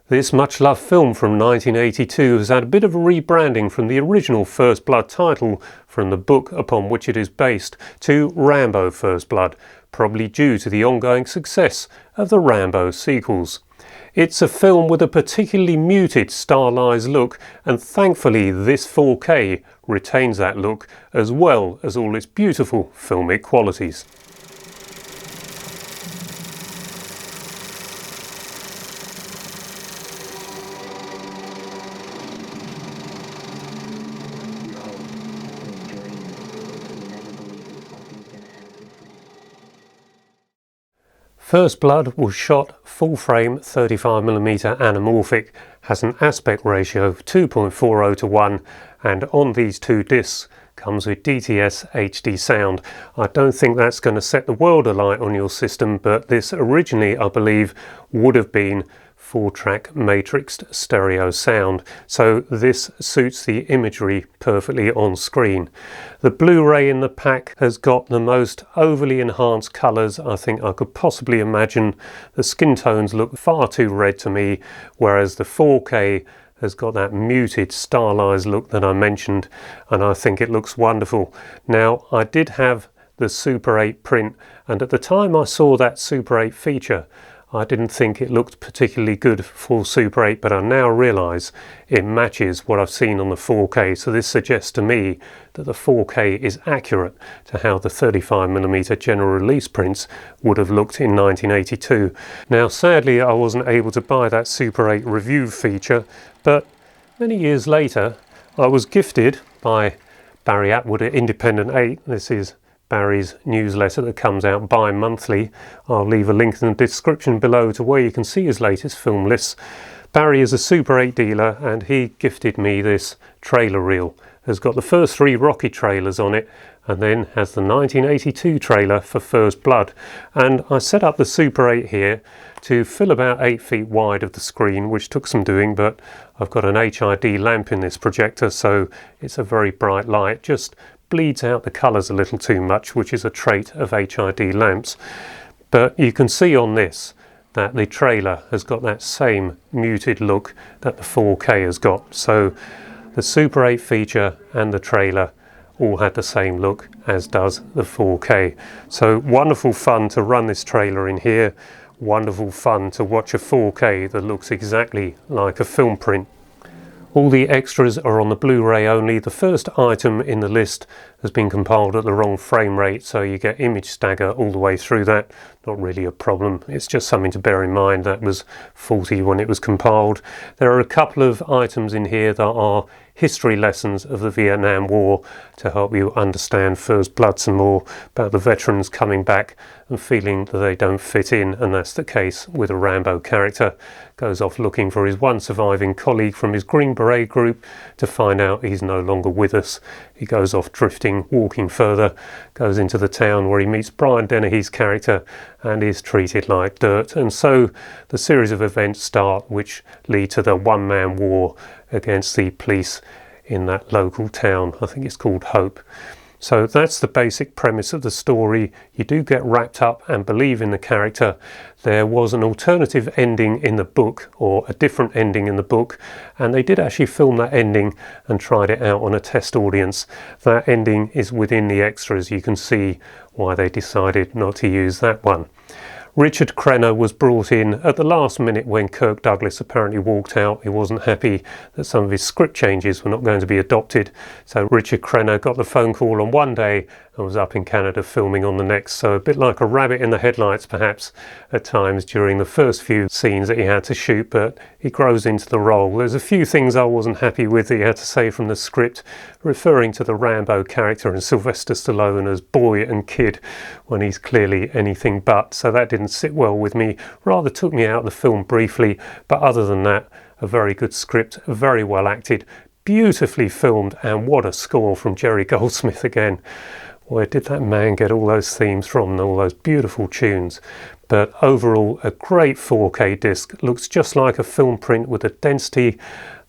This much-loved film from 1982 has had a bit of a rebranding from the original First Blood title from the book upon which it is based to Rambo First Blood, probably due to the ongoing success of the Rambo sequels. It's a film with a particularly muted stylized look, and thankfully this 4K retains that look as well as all its beautiful filmic qualities. First Blood was shot full frame 35mm anamorphic, has an aspect ratio of 2.40 to 1, and on these two discs comes with DTS HD sound. I don't think that's going to set the world alight on your system, but this originally, I believe, would have been 4-track matrixed stereo sound, so this suits the imagery perfectly on screen. The Blu-ray in the pack has got the most overly enhanced colours I think I could possibly imagine. The skin tones look far too red to me, whereas the 4K has got that muted stylized look that I mentioned, and I think it looks wonderful. Now, I did have the Super 8 print, and at the time I saw that Super 8 feature, I didn't think it looked particularly good for Super 8, but I now realise it matches what I've seen on the 4K, so this suggests to me that the 4K is accurate to how the 35mm general release prints would have looked in 1982. Now, sadly, I wasn't able to buy that Super 8 review feature, but many years later I was gifted by Barry Atwood at Independent 8. This is Barry's newsletter that comes out bi-monthly. I'll leave a link in the description below to where you can see his latest film lists. Barry is a Super 8 dealer, and he gifted me this trailer reel. It's got the first 3 Rocky trailers on it, and then has the 1982 trailer for First Blood. And I set up the Super 8 here to fill about 8 feet wide of the screen, which took some doing, but I've got an HID lamp in this projector, so it's a very bright light. Just bleeds out the colours a little too much, which is a trait of HID lamps. But you can see on this that the trailer has got that same muted look that the 4K has got. So the Super 8 feature and the trailer all had the same look, as does the 4K. So wonderful fun to run this trailer in here, wonderful fun to watch a 4K that looks exactly like a film print. All the extras are on the Blu-ray only. The first item in the list has been compiled at the wrong frame rate, so you get image stagger all the way through that. Not really a problem, it's just something to bear in mind. That was faulty when it was compiled. There are a couple of items in here that are history lessons of the Vietnam War to help you understand First Blood some more, about the veterans coming back and feeling that they don't fit in, and that's the case with a Rambo character. Goes off looking for his one surviving colleague from his Green Beret group to find out he's no longer with us. He goes off drifting, walking further, goes into the town where he meets Brian Dennehy's character and is treated like dirt. And so the series of events start, which lead to the one-man war against the police in that local town. I think it's called Hope. So that's the basic premise of the story. You do get wrapped up and believe in the character. There was an alternative ending in the book, or a different ending in the book, and they did actually film that ending and tried it out on a test audience. That ending is within the extras. You can see why they decided not to use that one. Richard Crenna was brought in at the last minute when Kirk Douglas apparently walked out. He wasn't happy that some of his script changes were not going to be adopted. So Richard Crenna got the phone call on one day and was up in Canada filming on the next. So a bit like a rabbit in the headlights perhaps at times during the first few scenes that he had to shoot, but he grows into the role. There's a few things I wasn't happy with that he had to say from the script, referring to the Rambo character and Sylvester Stallone as boy and kid when he's clearly anything but. So that didn't sit well with me, rather took me out of the film briefly, but other than that, a very good script, very well acted, beautifully filmed, and what a score from Jerry Goldsmith again. Where did that man get all those themes from and all those beautiful tunes? But overall, a great 4K disc. Looks just like a film print with the density,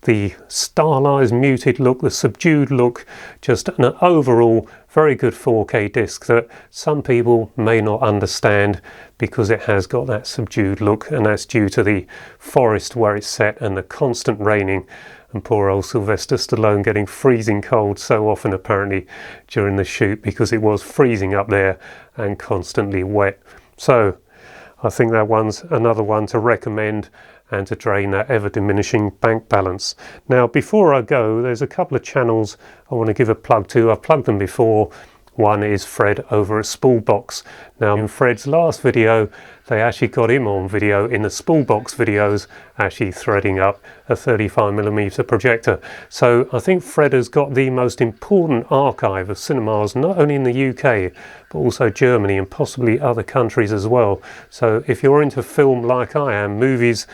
the stylized muted look, the subdued look, just an overall very good 4K disc that some people may not understand because it has got that subdued look, and that's due to the forest where it's set and the constant raining, and poor old Sylvester Stallone getting freezing cold so often apparently during the shoot because it was freezing up there and constantly wet. So I think that one's another one to recommend, and to drain that ever-diminishing bank balance. Now, before I go, there's a couple of channels I want to give a plug to. I've plugged them before. One is Fred over at Spoolbox. Now, in Fred's last video, they actually got him on video in the Spoolbox videos, actually threading up a 35mm projector. So I think Fred has got the most important archive of cinemas, not only in the UK, but also Germany and possibly other countries as well. So if you're into film like I am, movies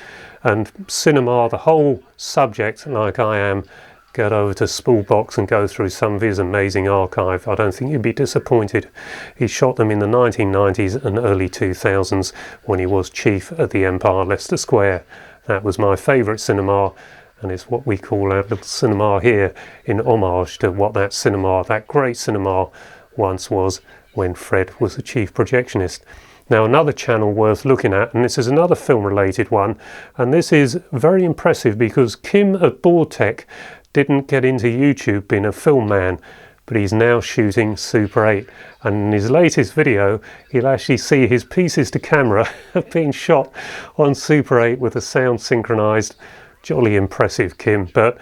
and cinema, the whole subject like I am, get over to Spoolbox and go through some of his amazing archive. I don't think you'd be disappointed. He shot them in the 1990s and early 2000s when he was chief at the Empire, Leicester Square. That was my favourite cinema, and it's what we call our little cinema here, in homage to what that cinema, that great cinema, once was when Fred was the chief projectionist. Now, another channel worth looking at, and this is another film related one, and this is very impressive because Kim at Board Tech didn't get into YouTube being a film man, but he's now shooting Super 8, and in his latest video you'll actually see his pieces to camera being shot on Super 8 with the sound synchronized. Jolly impressive, Kim. But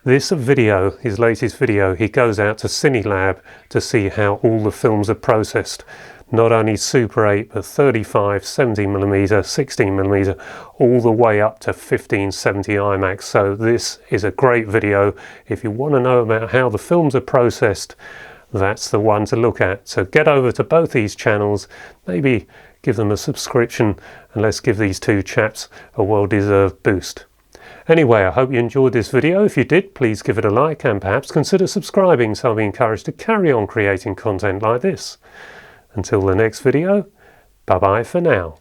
this video, his latest video, he goes out to CineLab to see how all the films are processed. Not only Super 8, but 35, 70mm, 16mm, all the way up to 1570 IMAX. So this is a great video. If you want to know about how the films are processed, that's the one to look at. So get over to both these channels, maybe give them a subscription, and let's give these two chaps a well-deserved boost. Anyway, I hope you enjoyed this video. If you did, please give it a like and perhaps consider subscribing so I'll be encouraged to carry on creating content like this. Until the next video, bye bye for now.